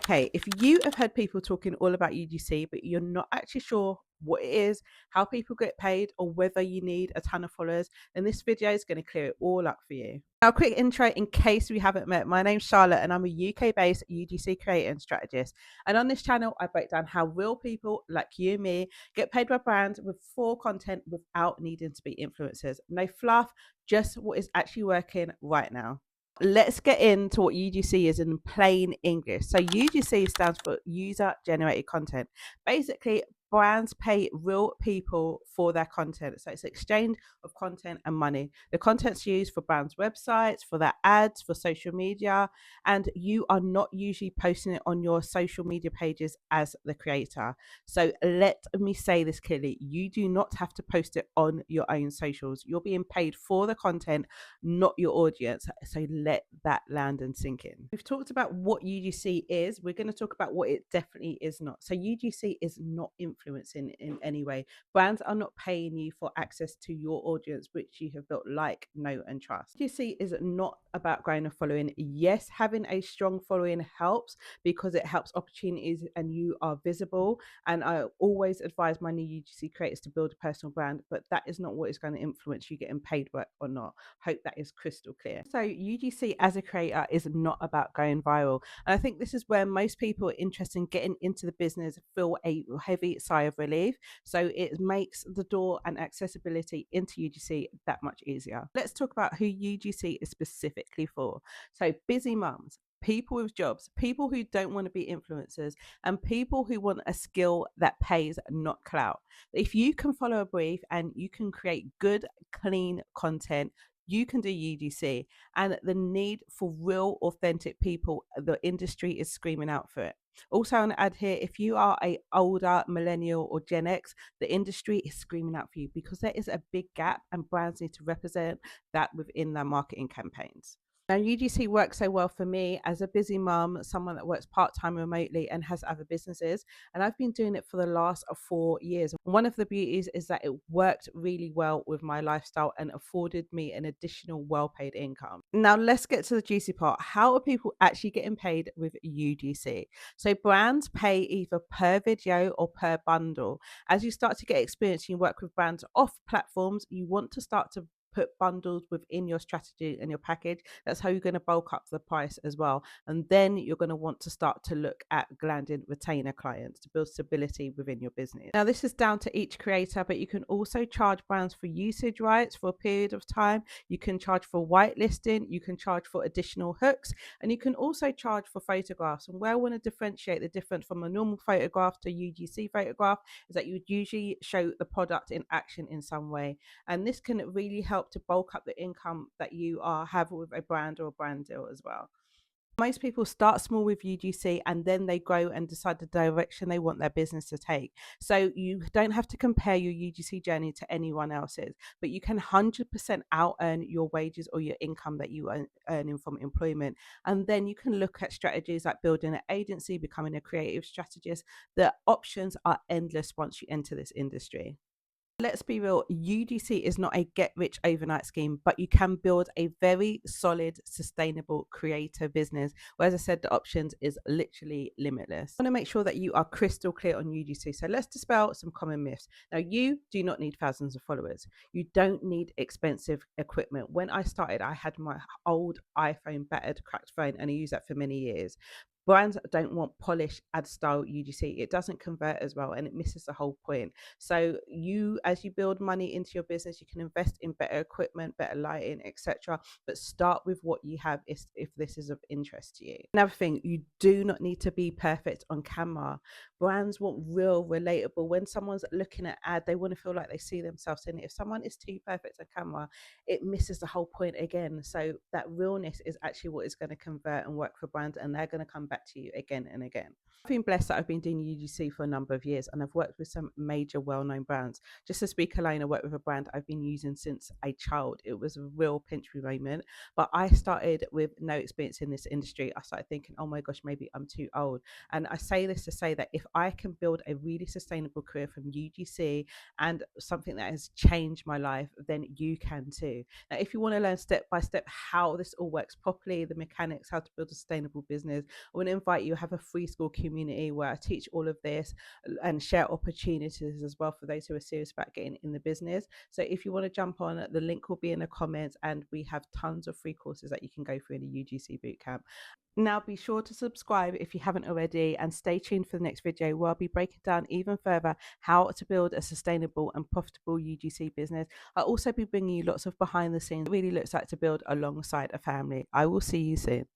Okay, if you have heard people talking all about UGC, but you're not actually sure what it is, how people get paid, or whether you need a ton of followers, then this video is going to clear it all up for you. Now, a quick intro in case we haven't met. My name's Charlotte, and I'm a UK-based UGC creator and strategist. And on this channel, I break down how real people like you and me get paid by brands with full content without needing to be influencers. No fluff, just what is actually working right now. Let's get into what UGC is in plain English. So UGC stands for user generated content. Basically, brands pay real people for their content. So it's exchange of content and money. The content's used for brands' websites, for their ads, for social media, and you are not usually posting it on your social media pages as the creator. So let me say this clearly. You do not have to post it on your own socials. You're being paid for the content, not your audience. So let that land and sink in. We've talked about what UGC is. We're going to talk about what it definitely is not. So UGC is not influencing in any way. Brands are not paying you for access to your audience, which you have built like, know, and trust. UGC is not about growing a following. Yes, having a strong following helps because it helps opportunities and you are visible. And I always advise my new UGC creators to build a personal brand, but that is not what is going to influence you getting paid work or not. Hope that is crystal clear. So UGC as a creator is not about going viral. And I think this is where most people interested in getting into the business feel a heavy sigh of relief. So it makes the door and accessibility into UGC that much easier. Let's talk about who UGC is specifically for. So busy mums, people with jobs, people who don't want to be influencers, and people who want a skill that pays, not clout. If you can follow a brief and you can create good, clean content, you can do UGC. And the need for real, authentic people, the industry is screaming out for it. Also, I want to add here, if you are a older millennial or Gen X, the industry is screaming out for you because there is a big gap and brands need to represent that within their marketing campaigns. Now, UGC works so well for me as a busy mum, someone that works part-time remotely and has other businesses. And I've been doing it for the last 4 years. One of the beauties is that it worked really well with my lifestyle and afforded me an additional well-paid income. Now, let's get to the juicy part. How are people actually getting paid with UGC? So brands pay either per video or per bundle. As you start to get experience and you work with brands off platforms, you want to start to put bundles within your strategy and your package. That's how you're going to bulk up the price as well. And then you're going to want to start to look at landing retainer clients to build stability within your business. Now, this is down to each creator, but you can also charge brands for usage rights for a period of time. You can charge for whitelisting, you can charge for additional hooks, and you can also charge for photographs. And where I want to differentiate the difference from a normal photograph to UGC photograph is that you would usually show the product in action in some way. And this can really help to bulk up the income that you have with a brand or a brand deal as well. Most people start small with UGC and then they grow and decide the direction they want their business to take. So you don't have to compare your UGC journey to anyone else's, but you can 100% out earn your wages or your income that you are earning from employment. And then you can look at strategies like building an agency, becoming a creative strategist. The options are endless once you enter this industry. Let's be real, UGC is not a get rich overnight scheme, but you can build a very solid, sustainable creator business. Where, as I said, the options is literally limitless. I want to make sure that you are crystal clear on UGC. So let's dispel some common myths. Now, you do not need thousands of followers. You don't need expensive equipment. When I started, I had my old iPhone, battered, cracked phone, and I used that for many years. Brands don't want polished ad style UGC. It doesn't convert as well and it misses the whole point. So as you build money into your business, you can invest in better equipment, better lighting, etc. But start with what you have if this is of interest to you. Another thing, you do not need to be perfect on camera. Brands want real, relatable. When someone's looking at ad, they want to feel like they see themselves in it. If someone is too perfect on camera, it misses the whole point again. So that realness is actually what is going to convert and work for brands, and they're going to come back to you again and again. I've been blessed that I've been doing UGC for a number of years and I've worked with some major well-known brands. Just to speak alone, I worked with a brand I've been using since a child. It was a real pinch me moment, but I started with no experience in this industry. I started thinking, oh my gosh, maybe I'm too old. And I say this to say that if I can build a really sustainable career from UGC and something that has changed my life, then you can too. Now, if you want to learn step by step how this all works properly, the mechanics, how to build a sustainable business, I want want to invite you, have a free school community where I teach all of this and share opportunities as well for those who are serious about getting in the business. So if you want to jump on, the link will be in the comments, and we have tons of free courses that you can go through in the UGC bootcamp. Now be sure to subscribe if you haven't already, and stay tuned for the next video where I'll be breaking down even further how to build a sustainable and profitable UGC business. I'll also be bringing you lots of behind the scenes, what it really looks like to build alongside a family. I will see you soon.